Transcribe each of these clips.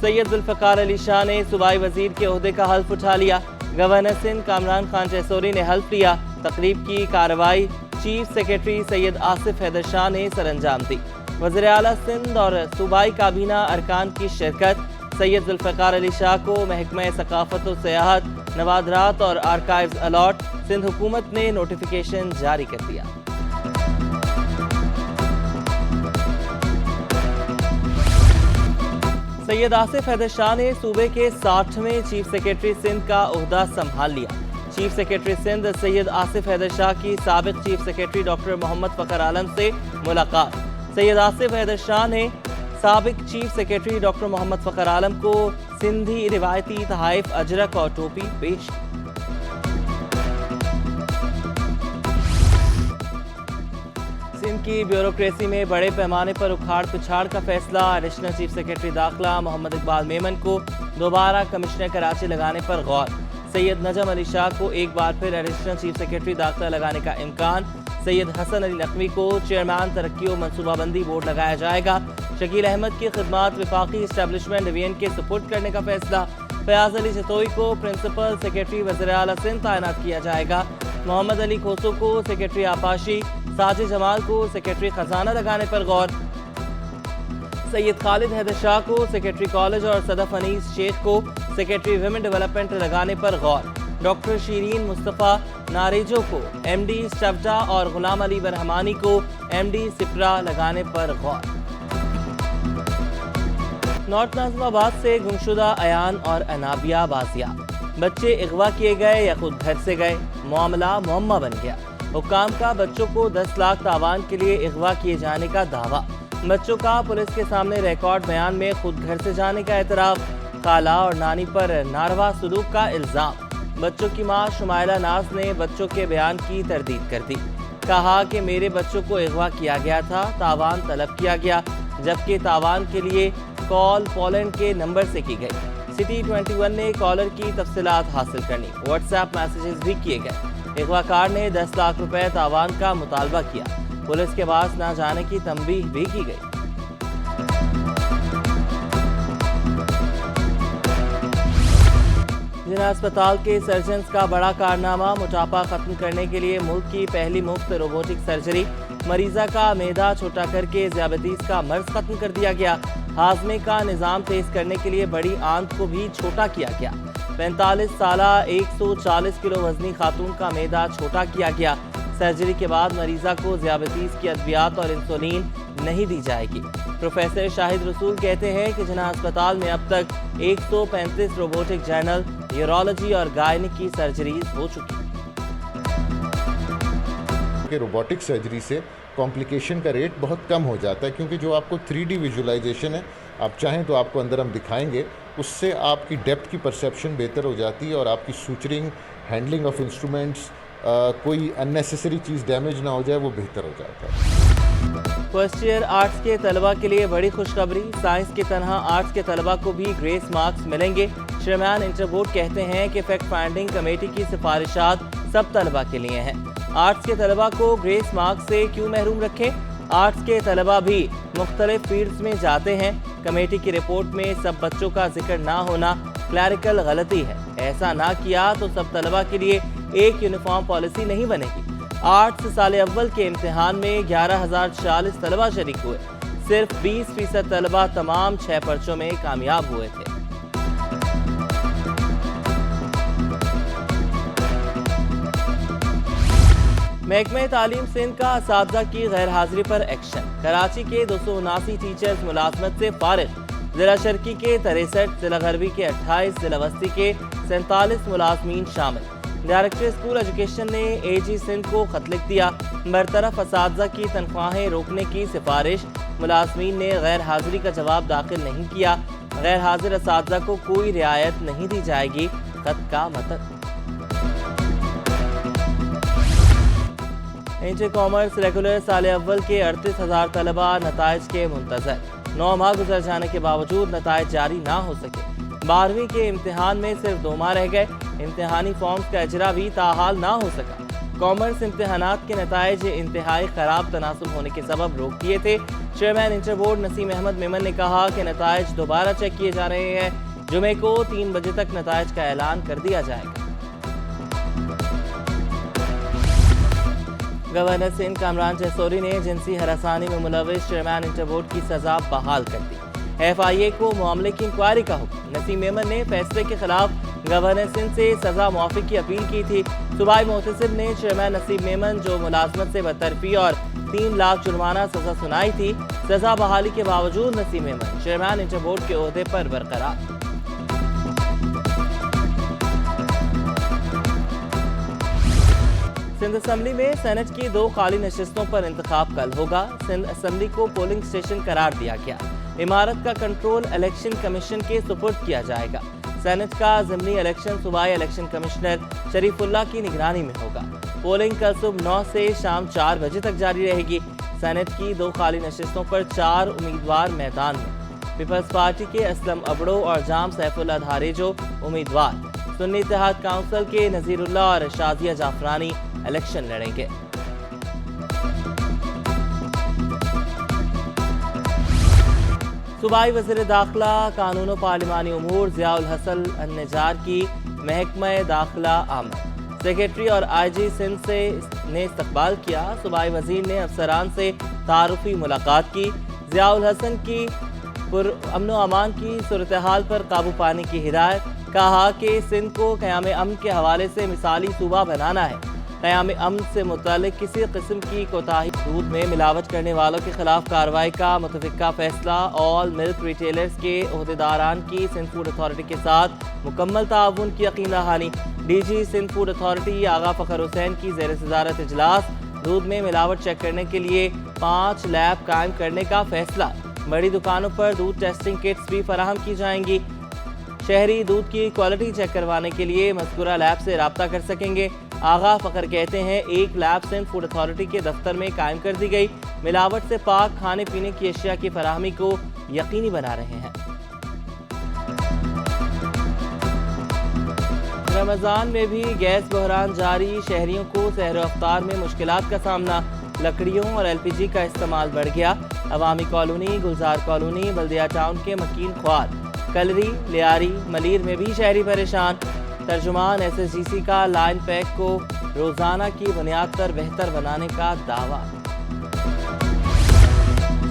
सैयद जुल्फ़िकार अली शाह ने सूबाई वजीर के ओहदे का हल्फ उठा लिया। गवर्नर सिंध कामरान खान जैसोरी ने हल्फ लिया। तकरीब की कार्रवाई चीफ सेक्रेटरी सैयद आसिफ हैदर शाह ने सरअंजाम दी। वज़ीर आला सिंध और सूबाई काबीना अरकान की शिरकत। सैयद जुल्फ़िकार अली शाह को महकमा सकाफत और सियाहत, नवादरात और आर्काइव्स अलॉट। सिंध हुकूमत ने नोटिफिकेशन जारी कर दिया। सैयद आसिफ हैदर शाह ने सूबे के 60वें चीफ सेक्रेटरी सिंध का ओहदा संभाल लिया। चीफ सेक्रेटरी सिंध सैयद आसिफ हैदर शाह की साबिक chief secretary doctor Mohammad Fakhar Alam से मुलाकात। सैयद आसिफ हैदर शाह ने साबिक chief secretary doctor Mohammad Fakhar Alam को सिंधी रिवायती तहाइफ अजरक और टोपी पेश की। सिंध की ब्यूरोक्रेसी में बड़े पैमाने पर उखाड़ पिछाड़ का फैसला। एडिशनल चीफ सेक्रेटरी दाखिला मोहम्मद इकबाल मेमन को दोबारा कमिश्नर कराची लगाने पर गौर। सैयद नजम अली शाह को एक बार फिर एडिशनल चीफ सेक्रेटरी दाखिला लगाने का इम्कान। सैयद हसन अली नकवी को चेयरमैन तरक्की और मनसूबाबंदी बोर्ड लगाया जाएगा। शकील अहमद की खिदमात विफाकी इस्टेब्लिशमेंट डिवीजन के सुपुर्द करने का फैसला। फयाज अली जतोई को प्रिंसिपल सेक्रेटरी वज़ीर आला सिंध तैनात किया जाएगा। मोहम्मद अली खोसो को सेक्रेटरी आपाशी, साजिद जमाल को सेक्रेटरी खजाना लगाने पर गौर। सैयद खालिद हैदर शाह को सेक्रेटरी कॉलेज और सदफ अनीस शेख को सेक्रेटरी विमेन डेवलपमेंट लगाने पर गौर। डॉक्टर शीरीन मुस्तफ़ा नारेजो को एमडी स्टफडा और गुलाम अली बरहमानी को एमडी सिपरा लगाने पर गौर। नॉर्थ नाज़िमाबाद से गुमशुदा अयान और अनाबिया बाजियाब। बच्चे अगवा किए गए या खुद घर से गए, मामला मुअम्मा बन गया। हुक्काम का बच्चों को 10 लाख तावान के लिए अगवा किए जाने का दावा। बच्चों का पुलिस के सामने रिकॉर्ड बयान में खुद घर से जाने का एतराफ़। खाला और नानी पर नारवा सलूक का इल्ज़ाम। बच्चों की मां शुमाइला नाज ने बच्चों के बयान की तरदीद कर दी। कहा कि मेरे बच्चों को अगवा किया गया था, तावान तलब किया गया, जबकि तावान के लिए कॉल पोलैंड के नंबर से की गई। सिटी 21 ने कॉलर की तफसीलात हासिल करनी। व्हाट्सएप मैसेजेस भी किए गए। अगवाकार ने 10 लाख रुपए तावान का मुतालबा किया। पुलिस के पास न जाने की तंबीह भी की गई। जिला अस्पताल के सर्जन्स का बड़ा कारनामा। मोटापा खत्म करने के लिए मुल्क की पहली मुफ्त रोबोटिक सर्जरी। मरीजा का मैदा छोटा करके ज़ियाबतीस का मर्ज खत्म कर दिया गया। हाजमे का निज़ाम तेज करने के लिए बड़ी आंत को भी छोटा किया गया। 45 साला 140 किलो वजनी खातून का मैदा छोटा किया गया। सर्जरी के बाद मरीजा को ज़ियाबतीस की अद्वियात और इंसुलिन नहीं दी जाएगी। प्रोफेसर शाहिद रसूल कहते हैं कि जिला अस्पताल में अब तक 135 रोबोटिक जर्नल, यूरोलॉजी और गायनिक की सर्जरीज हो चुकी। रोबोटिक सर्जरी से कॉम्प्लिकेशन का रेट बहुत कम हो जाता है, क्योंकि जो आपको 3D विजुलाइजेशन है, आप चाहें तो आपको अंदर हम दिखाएंगे, उससे आपकी डेप्थ की परसेप्शन बेहतर हो जाती है और आपकी सूचरिंग, हैंडलिंग ऑफ इंस्ट्रूमेंट्स, कोई अननेसेसरी चीज़ डैमेज ना हो जाए, वो बेहतर हो जाता है। फर्स्ट ईयर आर्ट्स के तलबा के लिए बड़ी खुशखबरी। साइंस की तरह आर्ट्स के तलबा को भी ग्रेस मार्क्स मिलेंगे। चेयरमैन इंटर बोर्ड कहते हैं कि फैक्ट फाइंडिंग कमेटी की सिफारिशात सब तलबा के लिए हैं। आर्ट्स के तलबा को ग्रेस मार्क्स से क्यों महरूम रखें? आर्ट्स के तलबा भी मुख्तलिफ फील्ड्स में जाते हैं। कमेटी की रिपोर्ट में सब बच्चों का जिक्र ना होना क्लैरिकल गलती है। ऐसा ना किया तो सब तलबा के लिए एक यूनिफॉर्म पॉलिसी नहीं बनेगी। आर्ट्स साल अव्वल के इम्तिहान में 11,040 तलबा शरीक हुए। सिर्फ 20% तलबा तमाम 6 पर्चों में कामयाब हुए थे। महकमा तालीम सिंध का असातिज़ा की गैर हाजिरी पर एक्शन। कराची के 279 टीचर्स मुलाजमत से फारिग। जिला शर्की के 63, जिला गरबी के 28, जिला वस्ती के 47 मुलाजमीन शामिल। डायरेक्टर स्कूल एजुकेशन ने AG सिंध को खत लिख दिया। बरतरफ असातिज़ा की तनख्वाहें रोकने की सिफारिश। मुलाजमीन ने गैर हाजिरी का जवाब दाखिल नहीं किया। गैर हाजिर असातिज़ा को कोई रियायत नहीं दी जाएगी। खत का मतलब। इंटर कॉमर्स रेगुलर साल अव्वल के 38,000 तलबा नताइज के मुंतज़र। 9 माह गुजर जाने के बावजूद नताइज जारी ना हो सके। 12वीं के इम्तिहान में सिर्फ 2 माह रह गए। इम्तिहानी फॉर्म्स का इजरा भी ताहाल ना हो सका। कॉमर्स इम्तिहानात के नताइज इंतहाई खराब तनासुब होने के सबब रोक दिए थे। چیئرمین انٹر بورڈ نسیم احمد میمن نے کہا کہ نتائج دوبارہ چیک کیے جا رہے ہیں، جمعے کو 3 بجے تک نتائج کا اعلان کر دیا جائے گا۔ گورنر سندھ کامران جیسوری نے جنسی ہراسانی میں ملوث چیئرمین انٹر بورڈ کی سزا بحال کر دی۔ FIA کو معاملے کی انکوائری کا حکم۔ نسیم میمن نے فیصلے کے خلاف گورنر سندھ سے سزا معافی کی اپیل کی تھی۔ صوبائی محتسب نے چیئرمین نسیم میمن جو ملازمت سے برطرفی اور 3 لاکھ جرمانہ سزا سنائی تھی، سزا بحالی کے باوجود نسیم میمن چیئرمین انٹر بورڈ کے عہدے پر برقرار۔ سندھ اسمبلی میں سینٹ کی 2 خالی نشستوں پر انتخاب کل ہوگا۔ سندھ اسمبلی کو پولنگ سٹیشن قرار دیا گیا۔ عمارت کا کنٹرول الیکشن کمیشن کے سپرد کیا جائے گا۔ سینٹ کا ضمنی الیکشن صوبائی الیکشن کمشنر شریف اللہ کی نگرانی میں ہوگا۔ پولنگ کل صبح 9 سے شام 4 بجے تک جاری رہے گی۔ سینٹ کی 2 خالی نشستوں پر 4 امیدوار میدان میں۔ پیپلز پارٹی کے اسلم ابڑو اور جام سیف اللہ دھاریجو امیدوار۔ سنی اتحاد کونسل کے نذیر اللہ اور شازیہ جعفرانی الیکشن لڑیں گے۔ صوبائی وزیر داخلہ قانون و پارلیمانی امور ضیاء الحسن النجار کی محکمہ داخلہ آمد۔ سیکریٹری اور IG سندھ نے استقبال کیا۔ صوبائی وزیر نے افسران سے تعارفی ملاقات کی۔ ضیاء الحسن کی امن و امان کی صورتحال پر قابو پانے کی ہدایت۔ کہا کہ سندھ کو قیام امن کے حوالے سے مثالی صوبہ بنانا ہے۔ قیام امن سے متعلق کسی قسم کی کوتاہی، دودھ میں ملاوٹ کرنے والوں کے خلاف کارروائی کا متفقہ فیصلہ۔ آل ملک ریٹیلرز کے عہدیداران کی سندھ فوڈ اتھارٹی کے ساتھ مکمل تعاون کی یقین دہانی۔ DG سندھ فوڈ اتھارٹی آغا فخر حسین کی زیر صدارت اجلاس۔ دودھ میں ملاوٹ چیک کرنے کے لیے 5 لیب قائم کرنے کا فیصلہ۔ بڑی دکانوں پر دودھ ٹیسٹنگ کٹس بھی فراہم کی جائیں گی۔ شہری دودھ کی کوالٹی چیک کروانے کے لیے مذکورہ لیب سے رابطہ کر سکیں گے۔ آغا فخر کہتے ہیں 1 لیب سندھ فوڈ اتھارٹی کے دفتر میں قائم کر دی گئی، ملاوٹ سے پاک کھانے پینے کی اشیاء کی فراہمی کو یقینی بنا رہے ہیں۔ رمضان میں بھی گیس بحران جاری، شہریوں کو سحر و افطار میں مشکلات کا سامنا۔ لکڑیوں اور LPG کا استعمال بڑھ گیا۔ عوامی کالونی، گلزار کالونی، بلدیہ ٹاؤن کے مکین خوار، کلری، لیاری، ملیر میں بھی شہری پریشان۔ ترجمان SSGC کا لائن پیک کو روزانہ کی بنیاد پر بہتر بنانے کا دعویٰ۔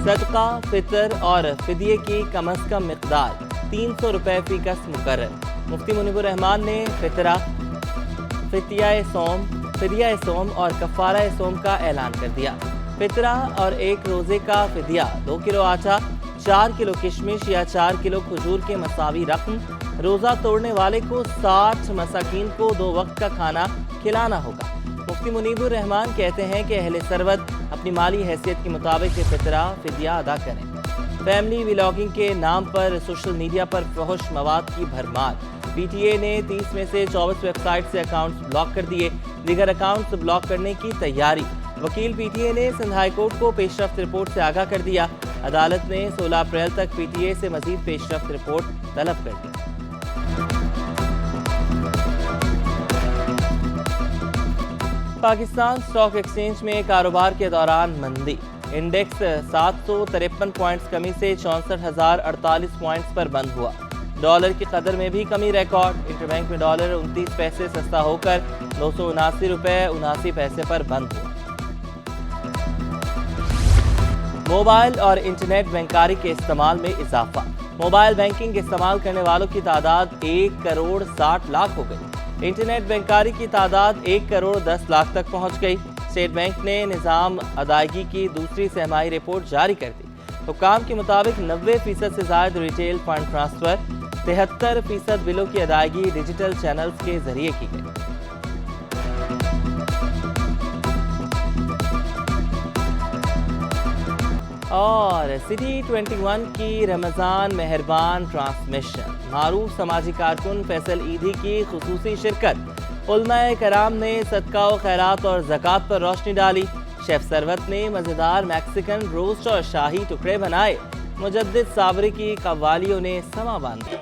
صدقہ، فطر اور فدیے کی کم از کم مقدار 300 روپے فی کس مقرر۔ مفتی منیب الرحمان نے فدیہ صوم اور کفارہ صوم کا اعلان کر دیا۔ فطرہ اور 1 روزے کا فدیہ 2 کلو آٹا، 4 کلو کشمش یا 4 کلو کھجور کے مساوی رقم۔ روزہ توڑنے والے کو 60 مساکین کو 2 وقت کا کھانا کھلانا ہوگا۔ مفتی منیب الرحمان کہتے ہیں کہ اہل ثروت اپنی مالی حیثیت کے مطابق فطرہ فدیہ ادا کریں۔ فیملی ولاگنگ کے نام پر سوشل میڈیا پر فحش مواد کی بھرمار۔ PTA نے 30 میں سے 24 ویب سائٹ سے اکاؤنٹس بلاک کر دیے، دیگر اکاؤنٹس بلاک کرنے کی تیاری۔ وکیل PTA نے سندھ ہائی کورٹ کو پیش رفت رپورٹ سے آگاہ کر دیا۔ عدالت نے 16 اپریل تک PTA سے مزید پیش رفت رپورٹ طلب کر دی۔ پاکستان اسٹاک ایکسچینج میں کاروبار کے دوران مندی۔ انڈیکس 753 پوائنٹس کمی سے 64,048 پوائنٹس پر بند ہوا۔ ڈالر کی قدر میں بھی کمی ریکارڈ۔ انٹر بینک میں ڈالر 29 پیسے سستا ہو کر 279 روپے 79 پیسے پر بند ہوا۔ موبائل اور انٹرنیٹ بینکاری کے استعمال میں اضافہ۔ موبائل بینکنگ استعمال کرنے والوں کی تعداد 1 کروڑ 60 لاکھ ہو گئی۔ انٹرنیٹ بینکاری کی تعداد 1 کروڑ 10 لاکھ تک پہنچ گئی۔ اسٹیٹ بینک نے نظام ادائیگی کی دوسری سہمائی رپورٹ جاری کر دی۔ حکام کے مطابق 90% سے زائد ریٹیل فنڈ ٹرانسفر، 73% بلوں کی ادائیگی ڈیجیٹل چینلز کے ذریعے کی گئی۔ اور سٹی 21 کی رمضان مہربان ٹرانسمیشن، معروف سماجی کارکن فیصل ایدھی کی خصوصی شرکت۔ علماء کرام نے صدقہ و خیرات اور زکوٰۃ پر روشنی ڈالی۔ شیف ثروت نے مزیدار میکسیکن روسٹ اور شاہی ٹکڑے بنائے۔ مجدد صابری کی قوالیوں نے سما باندھی۔